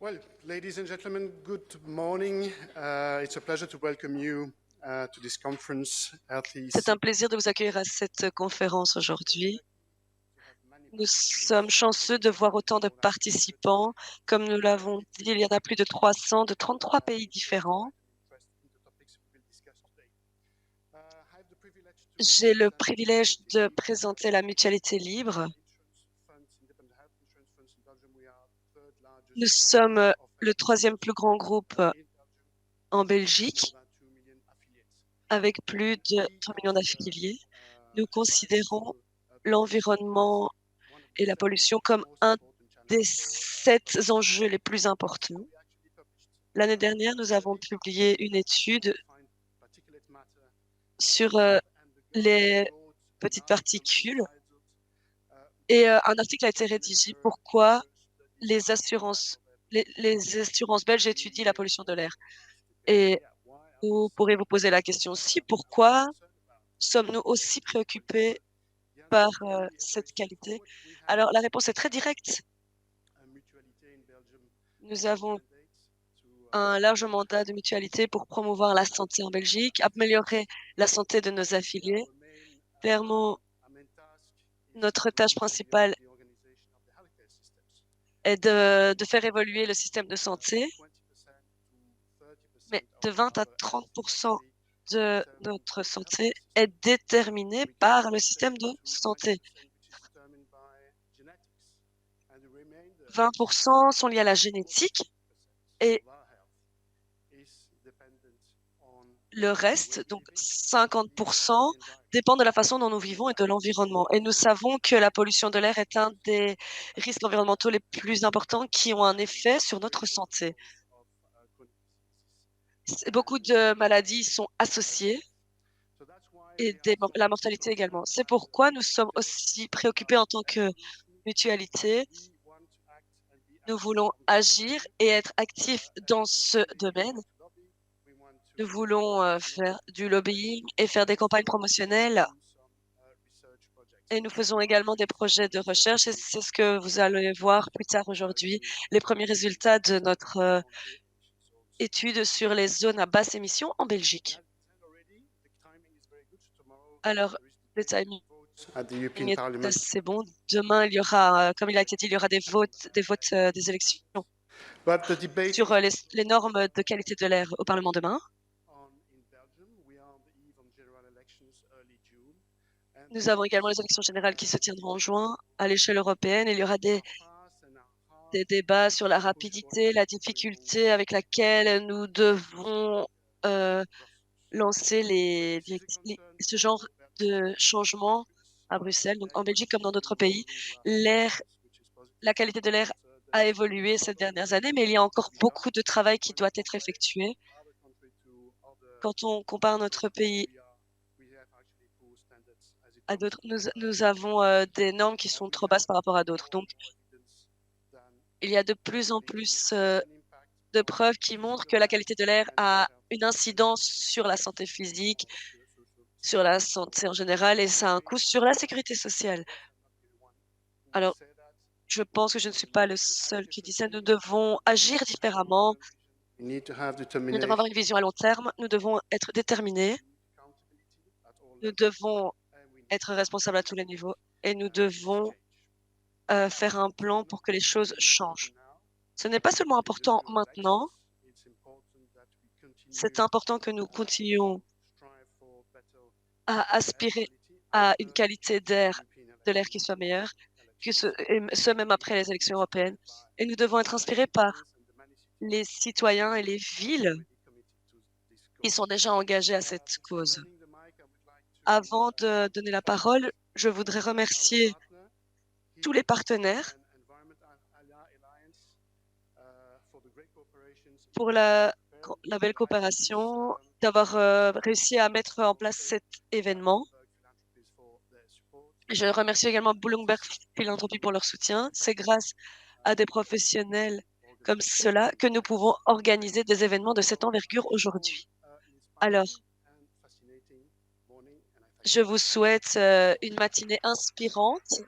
Well, ladies and gentlemen, good morning. It's a pleasure to welcome you to this conference. C'est un plaisir de vous accueillir à cette conférence aujourd'hui. Nous sommes chanceux de voir autant de participants. Comme nous l'avons dit, il y en a plus de 300 de 33 pays différents. J'ai le privilège de présenter la Mutualité Libre. Nous sommes le troisième plus grand groupe en Belgique, avec plus de 3 millions d'affiliés. Nous considérons l'environnement et la pollution comme un des 7 enjeux les plus importants. L'année dernière, nous avons publié une étude sur les petites particules et un article a été rédigé pourquoi les assurances belges étudient la pollution de l'air. Et vous pourrez vous poser la question aussi, pourquoi sommes-nous aussi préoccupés par cette qualité? Alors, la réponse est très directe. Nous avons un large mandat de mutualité pour promouvoir la santé en Belgique, améliorer la santé de nos affiliés. Clairement, notre tâche principale est de faire évoluer le système de santé, mais de 20 à 30 de notre santé est déterminée par le système de santé. 20 sont liés à la génétique et le reste, donc 50 dépend de la façon dont nous vivons et de l'environnement. Et nous savons que la pollution de l'air est un des risques environnementaux les plus importants qui ont un effet sur notre santé. Beaucoup de maladies sont associées et la mortalité également. C'est pourquoi nous sommes aussi préoccupés en tant que mutualité. Nous voulons agir et être actifs dans ce domaine. Nous voulons faire du lobbying et faire des campagnes promotionnelles. Et nous faisons également des projets de recherche et c'est ce que vous allez voir plus tard aujourd'hui, les premiers résultats de notre étude sur les zones à basse émission en Belgique. Alors, le timing est assez bon. Demain, il y aura, comme il a été dit, il y aura des votes des élections sur les normes de qualité de l'air au Parlement demain. Nous avons également les élections générales qui se tiendront en juin à l'échelle européenne. Il y aura des débats sur la rapidité, la difficulté avec laquelle nous devons lancer ce genre de changement à Bruxelles. Donc en Belgique comme dans d'autres pays, la qualité de l'air a évolué ces dernières années, mais il y a encore beaucoup de travail qui doit être effectué. Quand on compare notre pays à d'autres, nous avons des normes qui sont trop basses par rapport à d'autres. Donc, il y a de plus en plus de preuves qui montrent que la qualité de l'air a une incidence sur la santé physique, sur la santé en général, et ça a un coût sur la sécurité sociale. Alors, je pense que je ne suis pas le seul qui dit ça. Nous devons agir différemment. Nous devons avoir une vision à long terme. Nous devons être déterminés. Nous devons être responsables à tous les niveaux et nous devons faire un plan pour que les choses changent. Ce n'est pas seulement important maintenant, c'est important que nous continuions à aspirer à une qualité de l'air qui soit meilleure, et ce même après les élections européennes. Et nous devons être inspirés par les citoyens et les villes qui sont déjà engagés à cette cause. Avant de donner la parole, je voudrais remercier tous les partenaires pour la belle coopération, d'avoir réussi à mettre en place cet événement. Je remercie également Bloomberg Philanthropie pour leur soutien. C'est grâce à des professionnels comme cela que nous pouvons organiser des événements de cette envergure aujourd'hui. Alors, je vous souhaite une matinée inspirante